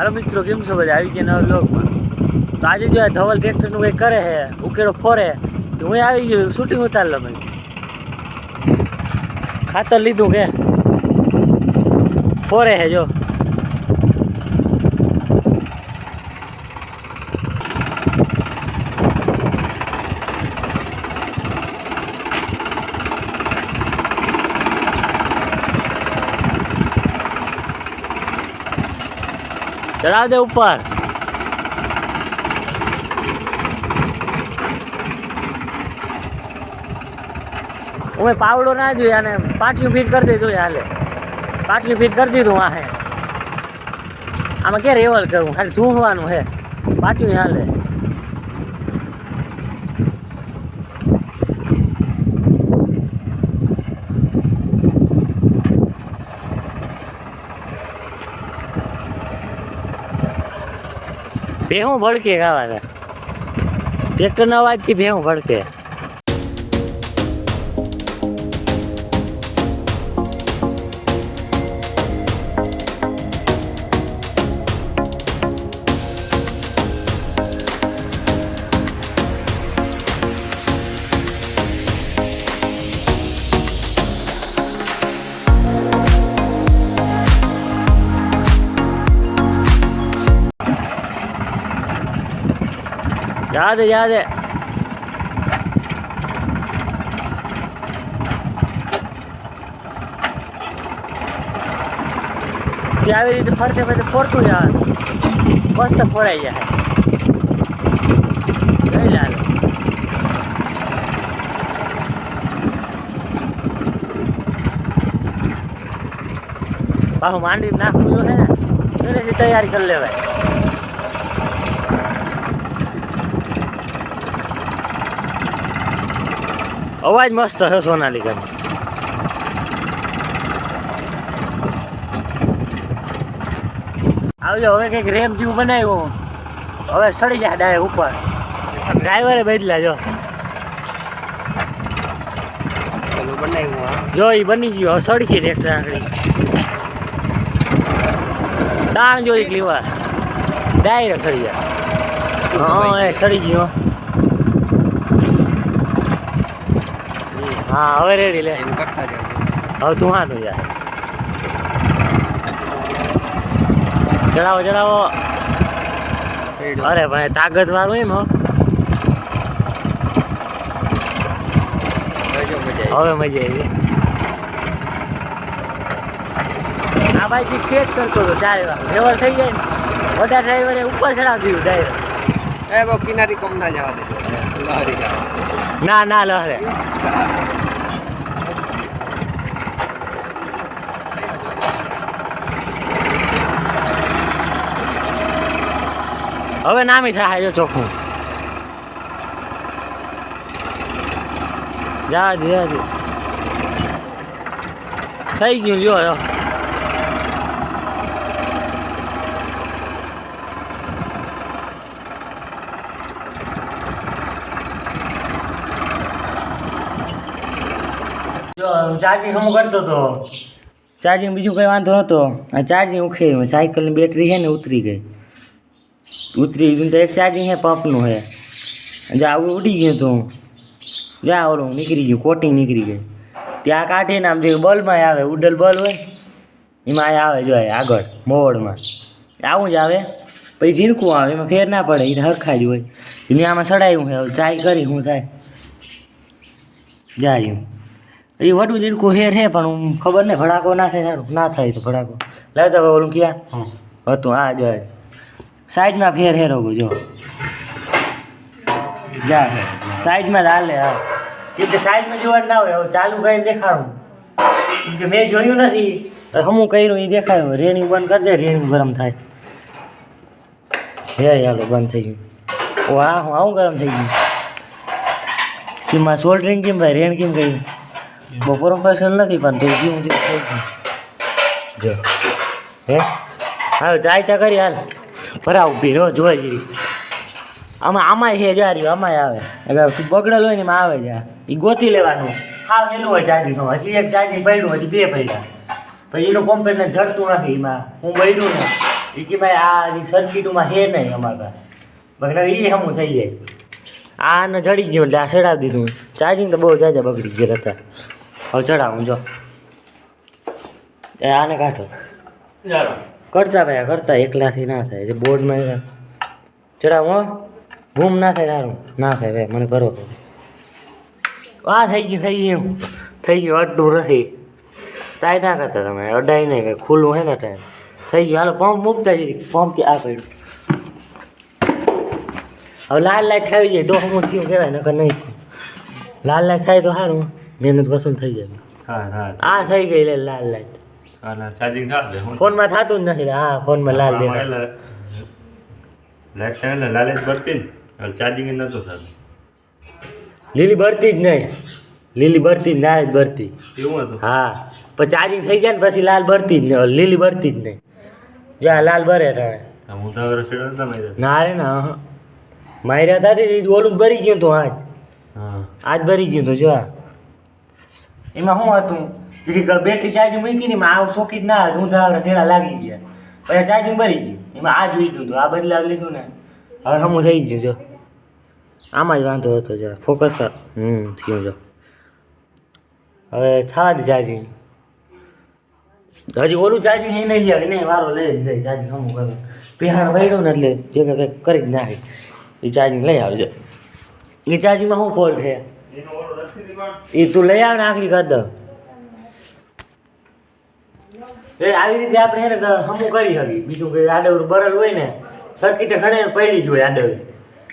હાલો મિત્રો, કેમ છો બધા? આવી ગયા નવા બ્લોગમાં. તો આજે જો આ ધવલ ટ્રેક્ટરનું કંઈક કરે છે, ઉકેડો ફોરે, તો હું આવી ગયો શૂટિંગ ઉતાર લો. ભાઈ ખાતર લીધું કે ફોરે છે જો. ચડાવ દે ઉપર. હું પાવડો ના જોઈએ અને પાટિયું ફીટ કરી દીધું. હાલે પાટિયું ફીટ કરી દીધું. વાહે આમાં કે રેવલ કરવું, ખાલી ધૂંધવાનું હે પાટિયું. હાલે ભેહું ભડકે ખાવા ટ્રેક્ટરના અવાજથી ભેહું ભડકે. યાદ યાદ આવી રીતે ફરતે ફરતે ફોરતું યાર મસ્ત ફોરાઈ જાય. જઈ લાલ પાછું માંડી નાખવું છે ને, પહેલેથી તૈયારી કરી લેવાય. અવાજ મસ્ત છે સોનાલિકાનો. આવજો. હવે કંઈક રેમ જેવું બનાવ્યું, હવે સડી જાય ડાયરેક્ટ ઉપર. ડ્રાઈવરે બદલા જો જો એ બની ગયું. હવે સડકી ટ્રેક્ટર આંગળી તાણ જો એક લીવાર ડાયરેક્ટ સડી જાય. હા એ સડી ગયું. હા હવે રેડી લે. હવે તું હા તું યાર ચડાવો ચડાવો. અરે ભાઈ તાકાત વાળું એમ. હવે મજા આવી. આ ભાઈ થી સેટ કરતો હતો ડ્રાઈવર લેવલ થઈ જાય ને, બધા ડ્રાઈવરે ઉપર ચડાવી દીધું ડાયરેક્ટ. એ બહુ કિનારી કોમ ના જવા દેજો. ના ના લહરે. હવે નામી થાય જો ચોખ્ખું. જાજી જાજી થઈ ગયું. લ્યો જો ચાર્જિંગ હમ કરતો હતો. ચાર્જિંગ બીજું કંઈ વાંધો નહોતો. આ ચાર્જિંગ ઉખેર્યું. સાયકલની બેટરી છે ને ઉતરી ગઈ. ઉતરી ગયું તો એક ચાર્જિંગ છે પંપનું છે. જા આવું ઉડી ગયું હતું. જા ઓલું નીકળી ગયું, કોટિંગ નીકળી ગઈ. ત્યાં કાઢીને આમ જે બલ્બમાં આવે, ઉડલ બલ્બ હોય એમાં આવે જો આગળ મોવડમાં આવું જ આવે. પછી ઝીણકું આવે, એમાં ફેર ના પડે. એ હરખા જ હોય. મેં આમાં ચડાવ્યું છે. ટ્રાય કરી શું થાય. જાય એ વડું ઝીણકું હેર છે પણ હું ખબર નહીં ભડાકો ના થાય. સારું ના થાય તો ભડાકો લાવતા ઓલું ક્યાં હતું. હા જો સાઈડમાં ફેર હેરો જો જા સાઈડમાં જ હાલે. હા એ તો સાઈડમાં જોવાનું ના હોય. હવે ચાલુ કરીને દેખાડું કે મેં જોયું નથી. હમું કર્યું એ દેખાયું. રેણી બંધ કરી દે, રેણી ગરમ થાય. હે યાર બંધ થઈ ગયું. ઓ હા હું આવું ગરમ થઈ ગયું. કેમાં સોલ્ડરિંગ કેમ ભાઈ રેણ કેમ કહ્યું. બહુ પ્રોફેશનલ નથી પણ તું કેવું થઈ ગયું જો. હે હા ચાય કરી હાલ ભરાવ ઉભી રહો જોઈ જેવી. આમાં છે જા રહ્યું. આમાં આવે બગડેલ હોય ને એમાં આવે જા. એ ગોતી લેવાનું. હા એનું હોય ચાર્જિંગ. હજી એક ચાર્જિંગ પડ્યું, હજી બે પડ્યા. પછી એનું કોમ્પ્લેટ જડતું નથી. એમાં હું બળ્યું ને વિકીભાઈ આ સર્કિટમાં હે નહીં અમારા પાસે એ હમું થઈ જાય આને ચડી ગયો એટલે આ ચડાવી દીધું ચાર્જિંગ તો બહુ જાજા બગડી ગયા હતા હવે ચડાવું જો એ આને કાઢો કરતા ભાઈ કરતા એકલાથી ના થાય જે બોર્ડમાં ચડાવું હો બૂમ ના થાય તારું ના થાય ભાઈ મને કરો આ થઈ ગયું અડ્ડું નથી ટાઈ ના કરતા તમે અડાઈ નહીં ભાઈ ખુલ્લું હે ને ટાઈમ થઈ ગયું હાલો પંપ મૂકતા જઈ પંપ કે આ પડ્યું હવે લાલ લાઈટ થઈ જાય તો હું થયું કહેવાય નકર નહીં લાલ લાઈટ થાય તો સારું મહેનત વસૂલ થઈ જાય આ થઈ ગઈ લે લાલ લાઈટ ચાર્જિંગ ફોનમાં થતું જ નથી હા ફોનમાં લાલ દેખાય લાઈટ થાય લાલ જ ભરતી ને ચાર્જિંગ નતું થતું લીલી ભરતી જ નહીં લીલી ભરતી જ ના જ ભરતી એવું હતું હા પછી ચાર્જિંગ થઈ જાય ને પછી લાલ ભરતી જ નહીં લીલી ભરતી જ નહીં જો આ લાલ ભરે રહે હું તો મારે ના રે ના માર્યા હતા ઓલું ભરી ગયું હતું હા આજ ભરી ગયું હતું જો આ એમાં શું હતું જરીક બેટરી ચાર્જિંગ મૂકી ને આવું સોકી જ ના હતું ઊંધા છેડા લાગી ગયા પછી ચાર્જિંગ ભરી ગયું એમાં આ જોઈ હતું આ બદલાવી લીધું ને હવે હમું થઈ ગયું જો આમાં જ વાંધો હતો જો ફોકસ થયું જો હવે થવા દે ચાર્જિંગ હજી ઓલું ચાર્જિંગ એ નહીં લે નહીં વારો લઈ જાય ચાર્જિંગ હમું કરે પીહાણ વળ્યું ને એટલે જે કંઈક કરી જ નાખે એ ચાર્જિંગ લઈ આવજે એ ચાર્જિંગમાં શું ફોલ્ટ છે એ તું લઈ આવ ને આખરી કર દો આવી રીતે આપણે એને હમું કરી શકીએ બીજું કંઈ આડવરું બરલ હોય ને સર્કિટે ઘણે પડી જ હોય આડવરી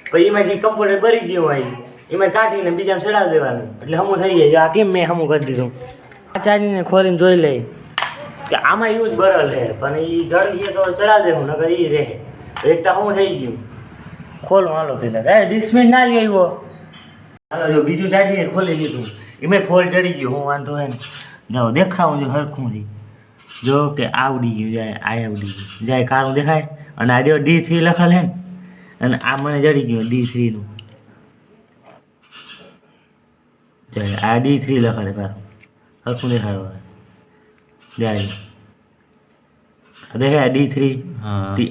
પછી એમાં જે કમ્પ્યુટર ભરી ગયું હોય એમાં કાઢીને બીજામાં ચડાવી દેવાનું એટલે હમું થઈ જાય આ કેમ મેં હમું કરી દીધું આ ચાર્જિંગને ખોલીને જોઈ લઈ કે આમાં એવું જ બરલ છે પણ એ જડી તો ચડાવી દેવું નકર એ રહે એક તો હમું થઈ ગયું ખોલો હાલો પેલા ડિસ્પ્લે ના લઈ આવ્યો હાલો જો બીજું ચાર્જિંગ ખોલી લીધું એમાં ફોલ્ટ ચડી ગયો હું વાંધો હોય ને જાઓ દેખાવું જો હરખું થી જો કે આવડી ગયું જાય આ આવડી ગયું જાય કારું દેખાય અને આ જો D3 લખેલ હે ને અને આ મને જડી ગયું D3નું જાય આ D3 લખેલ પાછું હરખું દેખાડવા જાય દેખાય D3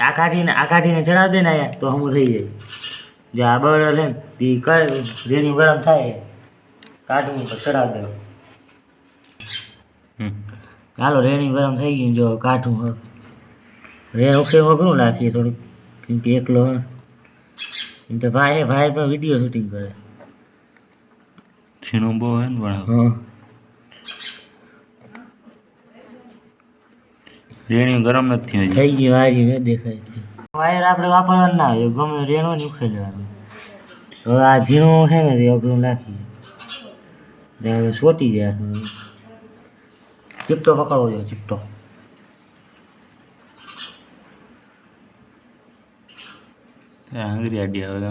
આ કાઢીને ચડાવી દે ને આયા તો હમું થઈ જાય જો આ બરલ હે ને તે રેડિયું ગરમ થાય કાઢવું પછી ચડાવી દેવું હાલો રેડિયું ગરમ થઈ ગયું જો કાઢું રેણ ઓકે અઘરું નાખીએ થોડુંક કેમ કે એકલો હે એમ તો ભાઈ પણ વિડીયો શૂટિંગ કરે છીનો બહુ હે ને પણ હા રેણી ગરમ નથી થઈ ગયું હારી હે દેખાય છે વાયર આપણે વાપરવાનું ના આવે ગમે રેણો ને ઉખેલ લેવાનું હવે આ ઝીણું છે ને તે અઘરું નાખીએ સોટી જાય થોડું ચીપટો પકડવો જોઈએ ચીપટો આંગળી આડી આવે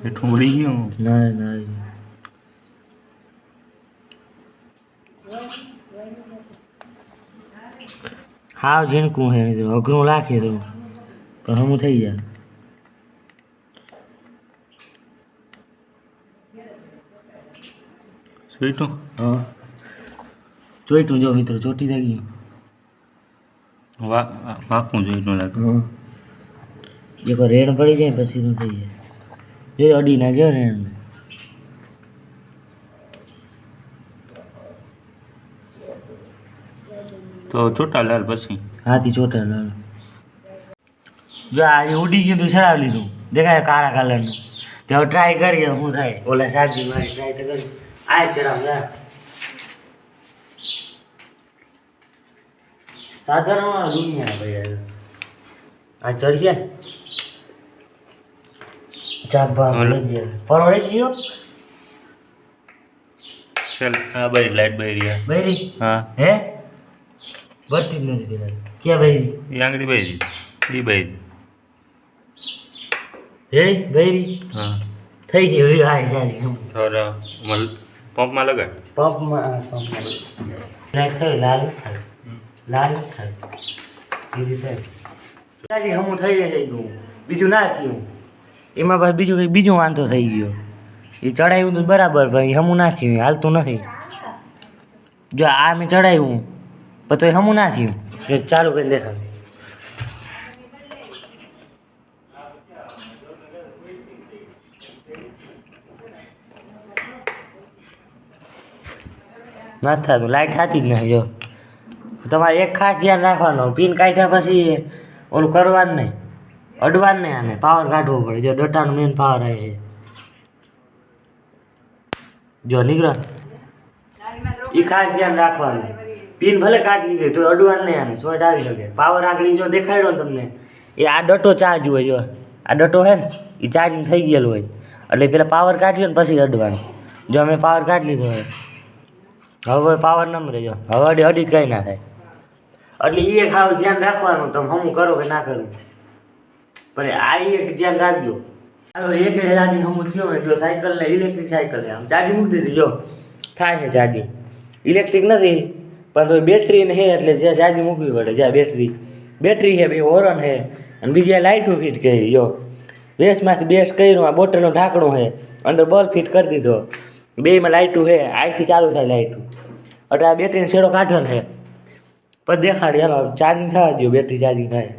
હેઠું મળી ગયું ના હાવ ઝીણકું હે અઘરું રાખીએ તો હમું થઈ જાય સ્વીટું હા ચોઈટું જો મિત્રો ચોટી થઈ ગયું વાકું જોઈતું લાગે હા એક રેણ પડી જાય પછી શું થઈ જાય જો અડી ના જો રેણ તો છૂટા લાલ પછી હાથી ચોટા લાલ જો આજે ઉડી ગયું તો ચડાવી લીધું દેખાય કાળા કલરનું તો હવે ટ્રાય કરીએ શું થાય ઓલા સાજી મારી ટ્રાય તો કરી આ ચડાવ સાધારણ દુનિયા ભાઈ આ ચડીએ ને ચાબા પરવડે ગયો ચાલ હા ભાઈ લાઈટ બરી બૈરી હા હે ભરતી જ નથી પેલા ક્યાં બૈરી એ આંગળી બરી એ બરી રેડી બૈરી હા થઈ ગઈ હવે આ જાય થોડા પંપમાં લગાડ પંપમાં લાઈટ થઈ લાલ થાય એવી થાય હમું થઈ ગયું બીજું ના થયું એમાં પાછું બીજું કંઈક બીજું વાંધો થઈ ગયો એ ચડાવ્યું તો બરાબર ભાઈ હમું ના થયું હાલતું નથી જો આ મેં ચડાવ્યું પણ તો હમું ના થયું એ ચાલુ કરીને દેખાડ ના થતું લાઇટ થતી જ નહીં જો તમારે એક ખાસ ધ્યાન રાખવાનું પિન કાઢ્યા પછી ઓલું કરવાનું નહીં અડવાનું નહીં આને પાવર કાઢવો પડે જો ડટાનો મેન પાવર આવે છે જો નીકળો એ ખાસ ધ્યાન રાખવાનું પિન ભલે કાઢી લીધી તો અડવાનું નહીં આને શોર્ટ આવી શકે પાવર આગળ જો દેખાડ્યો ને તમને એ આ ડટો ચાર્જ હોય જો આ ડટો છે ને એ ચાર્જિંગ થઈ ગયેલું હોય એટલે પેલા પાવર કાઢ્યો ને પછી અડવાનું જો અમે પાવર કાઢી લીધો હોય હવે પાવર નમ રહેજો હવે અડી કંઈ ના થાય એટલે એ ખાવ ધ્યાન રાખવાનું તમે હમું કરો કે ના કરું પણ આ એક ધ્યાન રાખજો ચાલો 1000ની હમું થયો એટલે સાયકલને ઇલેક્ટ્રિક સાયકલ આમ ચાર્જિંગ મૂકી દીધી જો થાય છે ચાર્જિંગ ઇલેક્ટ્રિક નથી પણ તો બેટરીને છે એટલે જ્યાં ચાર્જિંગ મૂકવી પડે જ્યાં બેટરી છે બે હોરન છે અને બીજી લાઇટું ફિટ કરી જો બેસમાંથી બેસ કર્યું આ બોટલનું ઢાંકણું છે અંદર બલ્બ ફિટ કરી દીધો બેમાં લાઇટું છે અહીંથી ચાલુ થાય લાઇટું એટલે આ બેટરીનો છેડો કાઢવાનો છે પણ દેખાડી હાલો ચાર્જિંગ થવા દો બેટરી ચાર્જિંગ થાય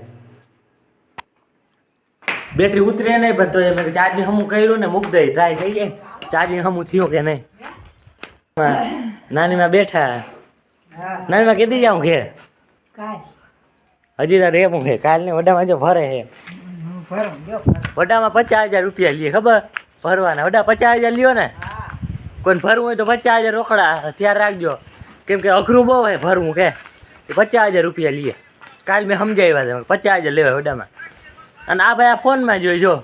બેટરી ઉતરે નહીં પણ તો મેં ચાર્જિંગ હમું કર્યું ને મૂક દઈ ટ્રાય થઈ જાય ચાર્જિંગ હમું થયું કે નહીં નાનીમાં બેઠા નાનીમાં કીધી જાઉં ઘેર હજી તો રેપું છે કાલને વડામાં જો ભરે છે વડામાં 50,000 રૂપિયા લે ખબર ભરવાના વડા 50,000 લ્યો ને કોઈને ભરવું હોય તો 50,000 રોકડા ત્યાર રાખજો કેમ કે અઘરું બહુ હોય ભરવું કે 50,000 રૂપિયા લે કાલ મેં સમજાવ્યા છે 50,000 લેવાય વડામાં અને આ ભાઈ આ ફોનમાં જોઈ જો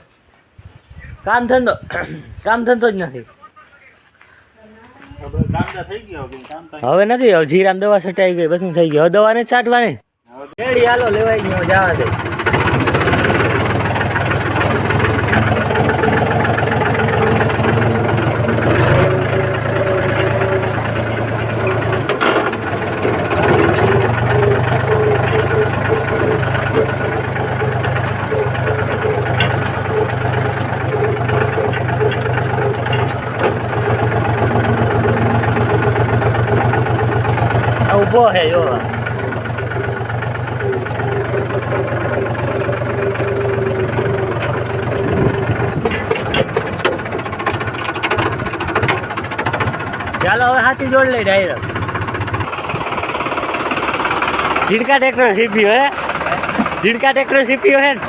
કામ ધંધો જ નથી હવે નથી હવે જીરામ દવા છટાઈ ગઈ બધું થઈ ગયું હવે દવા નથી છાંટવાની રેડી હાલો લેવાઈ ગયો જવા દે ઊભો હે જો ચાલો હવે હાથી જોડ લઈ ડાયરેક્ટ ઝીણકા ટ્રેક્ટર સીપીઓ હે ઝીણકા ટ્રેક્ટર સીપીઓ હે ને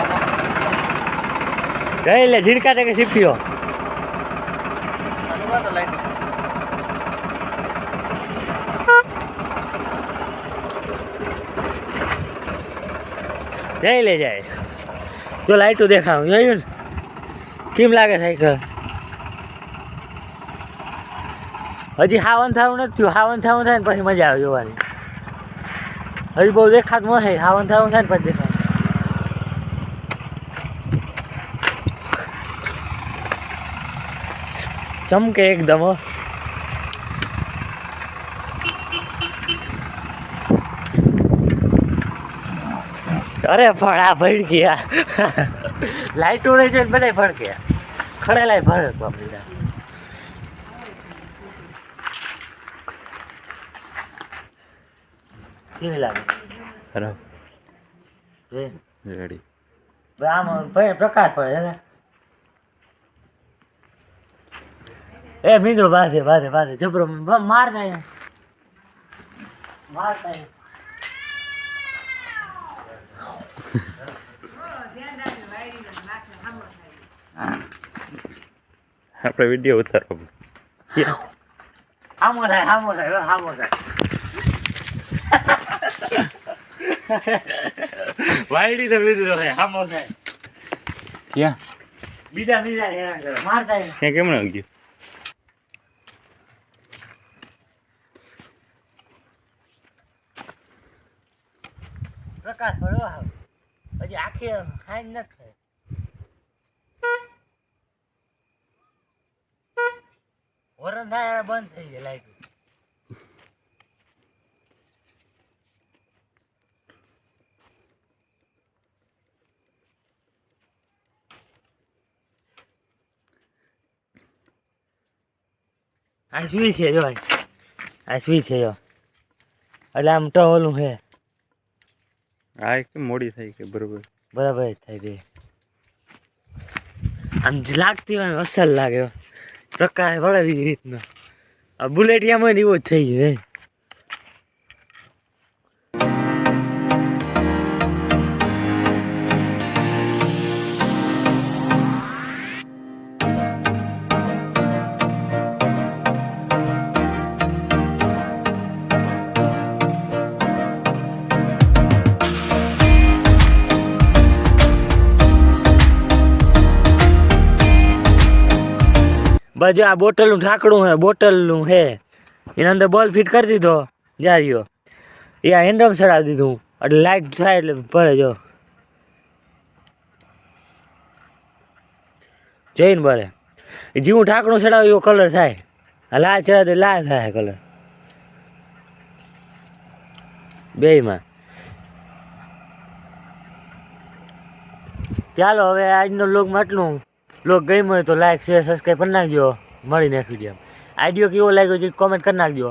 ગઈ લે ઝીણકા ટ્રેક્ટર સીપીઓ જઈ લે જાય જો લાઈટું દેખાવું જોયું ને કેમ લાગે સાયકલ હજી હાવન થવું નથી થયું હાવન થવું થાય ને પછી મજા આવે જોવાની હજી બહુ દેખાતું ન થાય હાવન થવું થાય ને પછી દેખાય ચમકે એકદમ હો અરે ફળા ભડ ગયા લાઈટો રહી જાય બધા ભડક્યા ખડેલા ભડક બાપડી કેવી લાગે ખરાબ રેડી આમ પ્રકાશ પડે ને એ મિત્રો બાધે જબરો મારતા આપણે વિડીયો ઉતારો હામો થાય વાયડી તો બીજું થાય હામો થાય ક્યાં બીજા હેરાન કરે મારતા ક્યાં કેમ ના ગયું પ્રકાશ પડ્યો હજી આખી હાઈ નથી થાય વરણ થાય બંધ થઈ જાય લાઈટ આ સ્વીચ છે જો આ સ્વીચ છે જો એટલે આમ તો ઓલું છે આ કેમ મોડી થઈ કે બરોબર બરાબર જ થાય તે આમ જ લાગતી હોય અસલ લાગે પ્રકાશ વળે એવી રીતનો આ બુલેટિયામાં એવો જ થઈ ગયો હે બાજુ આ બોટલનું ઢાંકણું હે બોટલનું હે એના અંદર બોલ ફિટ કરી દીધો જારીઓ એ આ હેન્ડમ ચડાવી દીધું એટલે લાઇટ થાય એટલે ભરે જો જોઈને ભરે જેવું ઢાંકણું ચડાવે એવો કલર થાય આ લાલ ચડાવે લાલ થાય કલર બેયમાં ચાલો હવે આજનો લોગમાં આટલું લોગ ગમ્યો હોય તો લાઈક શેર સબસ્ક્રાઈબ કરી નાખજો મળી નેક્સ્ટ વિડીયો આઈડિયો કેવો લાગ્યો છે કોમેન્ટ કરી નાખજો